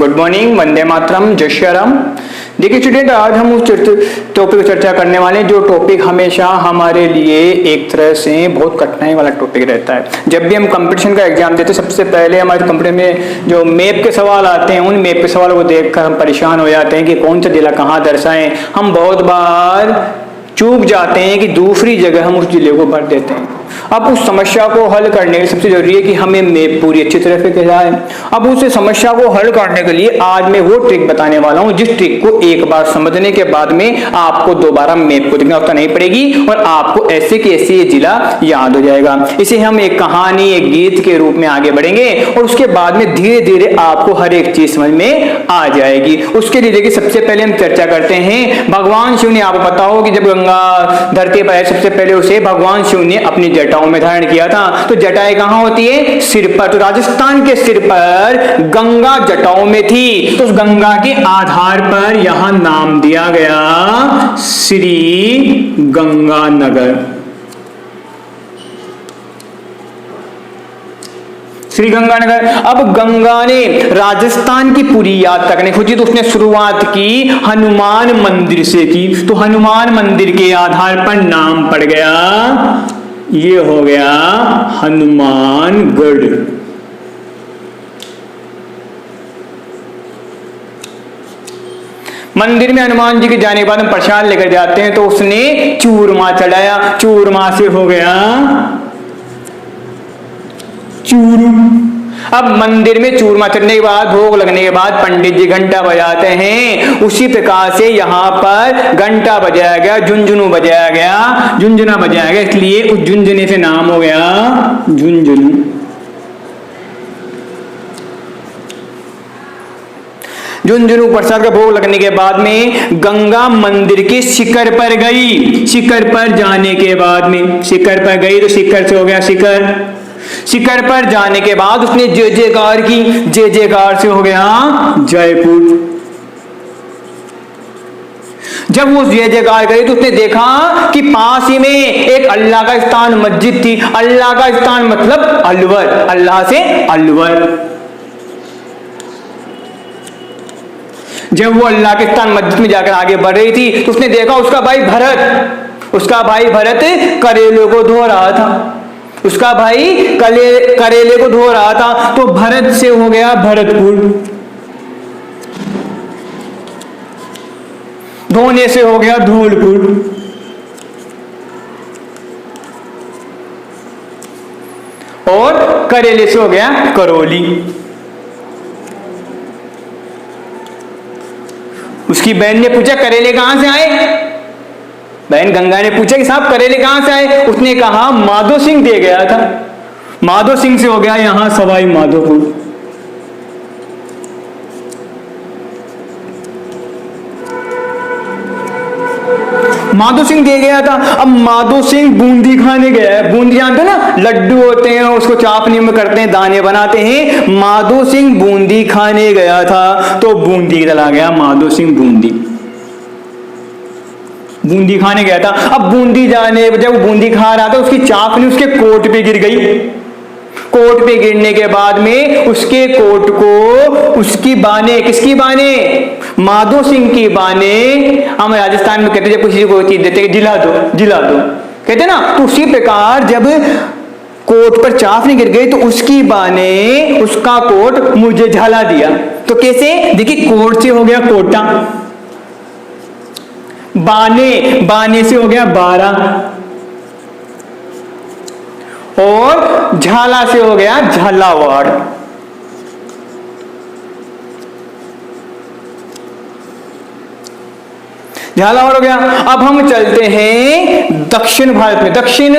Good morning, Vande Mataram, जय श्री राम। देखिए student, आज हम उस टॉपिक पर चर्चा करने वाले हैं जो टॉपिक हमेशा हमारे लिए एक तरह से बहुत कठिनाई वाला टॉपिक रहता है। जब भी हम कंपटीशन का एग्जाम देते हैं, सबसे पहले हमारे कंपटीशन में जो मैप के सवाल आते हैं, उन मैप के सवालों को देखकर हम परेशान हो जाते हैं कि कौन सा जिला कहाँ दर्शाएं। हम बहुत बार चूक जाते हैं कि दूसरी जगह हम उस जिले को भर देते हैं। अब उस समस्या को हल करने के लिए सबसे जरूरी है कि हमें मैप पूरी अच्छी तरह से जाए। अब उस समस्या को हल करने के लिए आज मैं वो ट्रिक बताने वाला हूं जिस ट्रिक को एक बार समझने के बाद में आपको दोबारा मैप को देखना होता नहीं पड़ेगी और आपको ऐसे के ऐसे ये जिला याद हो जाएगा। इसे हम एक कहानी, एक गीत के रूप में आगे बढ़ेंगे और उसके बाद में धीरे धीरे आपको हर एक चीज समझ में आ जाएगी। उसके लिए देखिए सबसे पहले हम चर्चा करते हैं भगवान शिव ने, आपको पता हो कि जब गंगा धरती पर सबसे पहले उसे भगवान शिव ने अपनी जटाओं में धारण किया था। तो जटाएं कहां होती है? सिर पर। तो राजस्थान के सिर पर गंगा जटाओं में थी, तो उस गंगा के आधार पर यहां नाम दिया गया श्री गंगानगर। श्री गंगानगर। अब गंगा ने राजस्थान की पूरी यात्रा करने खोजी तो उसने शुरुआत की हनुमान मंदिर से की। तो हनुमान मंदिर के आधार पर नाम पड़ गया, ये हो गया हनुमानगढ़। मंदिर में हनुमान जी के जाने के बाद हम प्रसाद लेकर जाते हैं, तो उसने चूरमा चढ़ाया, चूरमा से हो गया चूरू। अब मंदिर में चूरमा चढ़ने के बाद, भोग लगने के बाद पंडित जी घंटा बजाते हैं। उसी प्रकार से यहाँ पर घंटा बजाया गया, झुंझुनू बजाया गया, झुंझुना बजाया गया, इसलिए उस झुंझुने से नाम हो गया झुंझुनू। झुंझुनू प्रसाद का भोग लगने के बाद में गंगा मंदिर के शिखर पर गई। शिखर पर जाने के बाद में, शिखर पर गई तो शिखर से हो गया शिखर। शिखर पर जाने के बाद उसने जय जयकार की, जय जयकार से हो गया जयपुर। जब वो जय जयकार करी तो उसने देखा कि पास ही में एक अल्लाह का स्थान मस्जिद थी। अल्लाह का स्थान मतलब अलवर, अल्लाह से अलवर। जब वो अल्लाह के स्थान मस्जिद में जाकर आगे बढ़ रही थी तो उसने देखा उसका भाई भरत करेलों को धो रहा था। उसका भाई करेले को धो रहा था, तो भरत से हो गया भरतपुर, धोने से हो गया धौलपुर, और करेले से हो गया करौली। उसकी बहन ने पूछा करेले कहां से आए? बहन गंगा ने पूछा कि साहब करेले कहां से आए? उसने कहा माधो सिंह दे गया था। माधो सिंह से हो गया यहां सवाई माधोपुर। माधो सिंह दे गया था। अब माधो सिंह बूंदी खाने गया है। बूंदी जानते हो ना, लड्डू होते हैं, उसको चापनी में करते हैं, दाने बनाते हैं। माधो सिंह बूंदी खाने गया था, तो बूंदी चला गया माधो सिंह बूंदी खाने गया था। अब बूंदी जब वो बूंदी खा रहा था, उसकी चापनी उसके कोट पे गिर गई। कोट पे गिरने के बाद में उसके कोट को उसकी बाने, किसकी बाने? माधो सिंह की बाने। हम राजस्थान में कहते जब किसी को चीज देते जिला दो कहते ना, तो उसी प्रकार जब कोट पर चापनी गिर गई तो उसकी बाने उसका कोट मुझे झाला दिया। तो कैसे? देखिए, कोट से हो गया कोटा, बाने से हो गया 12, और झाला से हो गया झालावाड़। झालावाड़ हो गया। अब हम चलते हैं दक्षिण भारत में। दक्षिण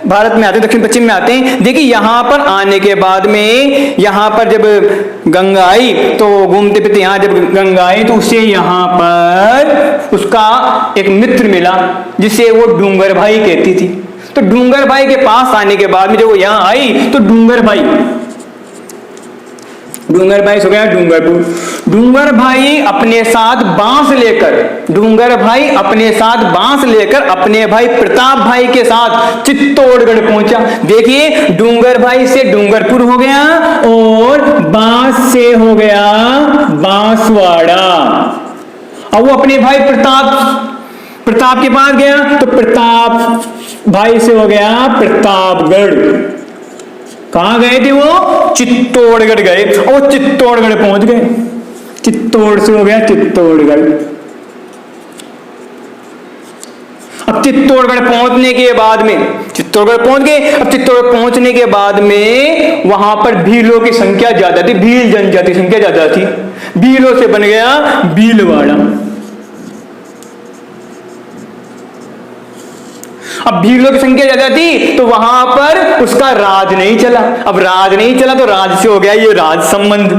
भारत में आते हैं, दक्षिण पश्चिम में आते हैं। देखिए यहां पर आने के बाद में, यहां पर जब गंगा आई तो घूमते फिरते यहाँ जब गंगा आई तो उसे यहाँ पर उसका एक मित्र मिला जिसे वो डूंगर भाई कहती थी। तो डूंगर भाई के पास आने के बाद में जब वो यहाँ आई तो डूंगर भाई डूंगर भाई हो गया डूंगरपुर। डूंगर भाई अपने साथ बांस लेकर, डूंगर भाई अपने साथ बांस लेकर अपने भाई प्रताप भाई के साथ चित्तौड़गढ़ पहुंचा। देखिए डूंगर भाई से डूंगरपुर हो गया और बांस से हो गया बांसवाड़ा। अब वो अपने भाई प्रताप के पास गया तो प्रताप भाई से हो गया प्रतापगढ़। कहां गए थे वो? चित्तौड़गढ़ गए और चित्तौड़गढ़ पहुंच गए। चित्तौड़ से हो गया चित्तौड़गढ़। अब चित्तौड़गढ़ पहुंचने के बाद में चित्तौड़गढ़ पहुंच गए। अब चित्तौड़गढ़ पहुंचने के बाद में वहां पर भीलों की संख्या ज्यादा थी, भील जनजाति संख्या ज्यादा थी। भीलों से बन गया भीलवाड़ा। अब भीलों की संख्या ज्यादा थी तो वहां पर उसका राज नहीं चला। अब राज नहीं चला तो राज से हो गया ये राज संबंध।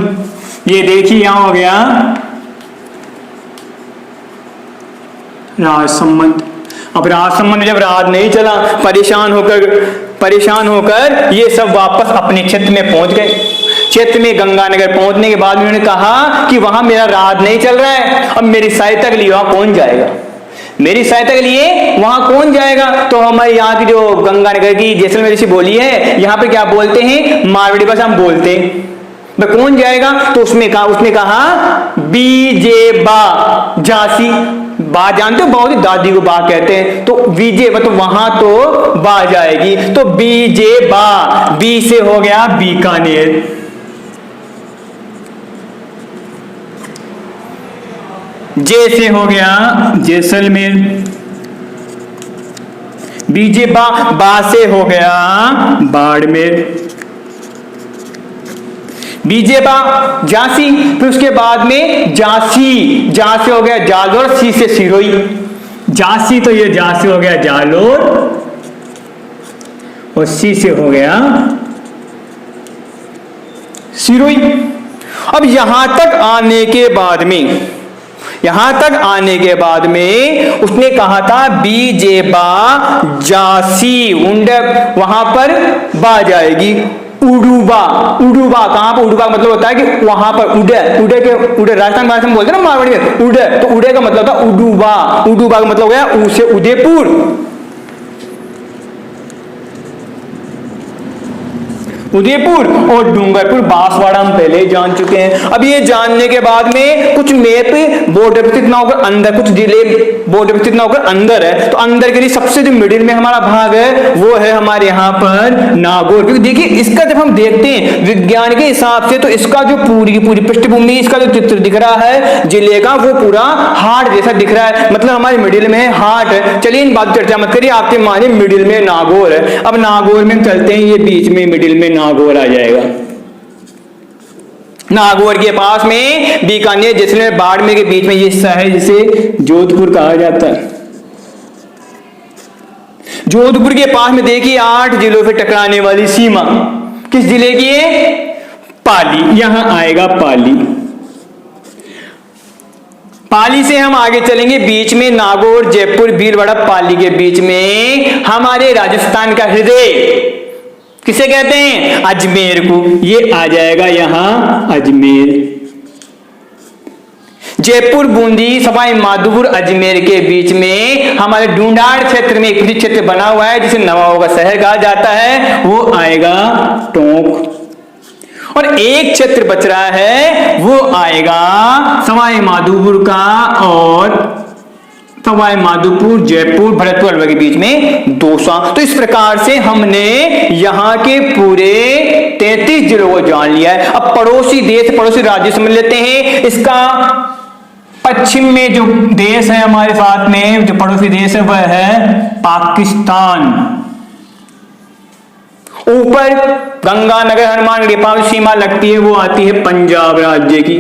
ये देखिए यहां हो गया राज संबंध। अब राज संबंध जब राज नहीं चला, परेशान होकर ये सब वापस अपने क्षेत्र में पहुंच गए। क्षेत्र में गंगानगर पहुंचने के बाद उन्होंने कहा कि वहां मेरा राज नहीं चल रहा है, अब मेरी सहायता के लिए वहां कौन जाएगा, मेरी सहायता के लिए वहां कौन जाएगा। तो हमारे यहाँ की जो गंगानगर की जैसलमेर जैसी बोली है, यहाँ पे क्या बोलते हैं, मारवाड़ी भाषा हम बोलते हैं। तो कौन जाएगा? तो उसने कहा बीजे बा झांसी। बा जानते हो, बहुत ही दादी को बा कहते हैं। तो बीजे मतलब वहां तो बा जाएगी, तो बीजे बा। बी से हो गया बीकानेर। जे से हो गया जैसलमेर। बीजे बा से हो गया बाड़मेर। बीजे बा झांसी। फिर उसके बाद में झांसी, जा से हो गया जालोर, सी से सिरोही। झांसी तो ये जा से हो गया जालोर और सी से हो गया सिरोही। अब यहां तक आने के बाद में उसने कहा था बीजे बा जासी, वहां पर बा जाएगी। उडुबा कहां पर? उडुबा का मतलब होता है कि वहां पर उड़े राजस्थान भाषा में बोलते हैं ना मारवाड़ी में उड़े, तो उड़े का मतलब था उडुबा का मतलब हो गया ऊ से उदयपुर। उदयपुर और डूंगरपुर बांसवाड़ा हम पहले ही जान चुके हैं। अब ये जानने के बाद में कुछ मैप बॉर्डर पर स्थित ना होकर अंदर, कुछ जिले बॉर्डर पर स्थित ना होकर अंदर है, तो अंदर के लिए सबसे जो मिडिल में हमारा भाग है वो है हमारे यहाँ पर नागौर। क्योंकि देखिए इसका जब हम देखते हैं विज्ञान के हिसाब से, तो इसका जो पूरी की पूरी पृष्ठभूमि, इसका जो चित्र दिख रहा है जिले का, वो पूरा हार्ट जैसा दिख रहा है, मतलब हमारे मिडिल में हार्ट है। चलिए इन बात चर्चा मत करिए, आपके माने मिडिल में नागौर है। अब नागौर में चलते हैं, ये बीच में मिडिल में नागौर आ जाएगा। नागौर के पास में बीकानेर, जैसलमेर, बाड़मेर के बीच में ये शहर जिसे जोधपुर कहा जाता है। जोधपुर के पास में देखिए 8 जिलों से टकराने वाली सीमा किस जिले की है? पाली। यहां आएगा पाली। पाली से हम आगे चलेंगे, बीच में नागौर, जयपुर, भीलवाड़ा, पाली के बीच में हमारे राजस्थान का हृदय किसे कहते हैं? अजमेर को। ये आ जाएगा यहां अजमेर। जयपुर, बूंदी, सवाई माधोपुर, अजमेर के बीच में हमारे ढूंढाड़ क्षेत्र में एक क्षेत्र बना हुआ है जिसे नवाबों का शहर कहा जाता है, वो आएगा टोंक। और एक क्षेत्र बच रहा है वो आएगा सवाई माधोपुर का, और सवाई माधोपुर, जयपुर, भरतपुर के बीच में दौसा। तो इस प्रकार से हमने यहाँ के पूरे 33 जिलों को जान लिया है। अब पड़ोसी देश, पड़ोसी राज्य समझ लेते हैं। इसका पश्चिम में जो देश है हमारे साथ में, जो पड़ोसी देश है वह है पाकिस्तान। ऊपर गंगानगर, हनुमानगढ़ के पास सीमा लगती है, वो आती है पंजाब राज्य की।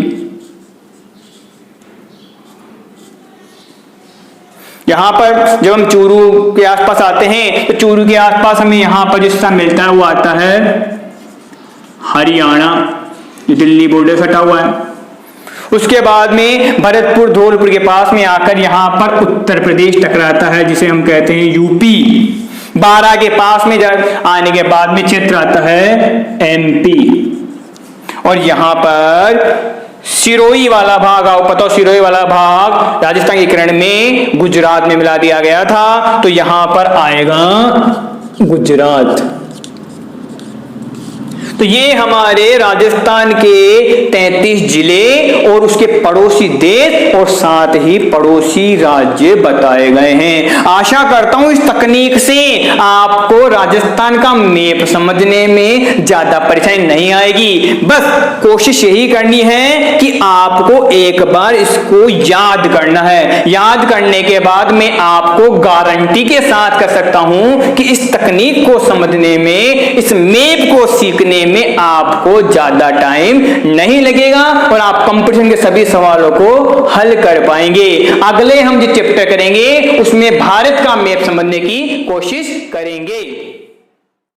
यहां पर जब हम चूरू के आसपास आते हैं तो चूरू के आसपास हमें यहां पर जिसका मिलता है वो आता है हरियाणा, जो दिल्ली बॉर्डर सटा हुआ है। उसके बाद में भरतपुर, धौलपुर के पास में आकर यहां पर उत्तर प्रदेश टकराता है जिसे हम कहते हैं यूपी। 12 के पास में आने के बाद में क्षेत्र आता है एमपी। और यहां पर सिरोही वाला भाग, आओ पता हो सिरोही वाला भाग राजस्थान के किरण में गुजरात में मिला दिया गया था, तो यहां पर आएगा गुजरात। तो ये हमारे राजस्थान के 33 जिले और उसके पड़ोसी देश और साथ ही पड़ोसी राज्य बताए गए हैं। आशा करता हूं इस तकनीक से आपको राजस्थान का मैप समझने में ज्यादा परेशानी नहीं आएगी। बस कोशिश यही करनी है कि आपको एक बार इसको याद करना है। याद करने के बाद मैं आपको गारंटी के साथ कर सकता हूं कि इस तकनीक को समझने में, इस मैप को सीखने में आपको ज्यादा टाइम नहीं लगेगा और आप कंपटीशन के सभी सवालों को हल कर पाएंगे। अगले हम जो चैप्टर करेंगे उसमें भारत का मैप समझने की कोशिश करेंगे।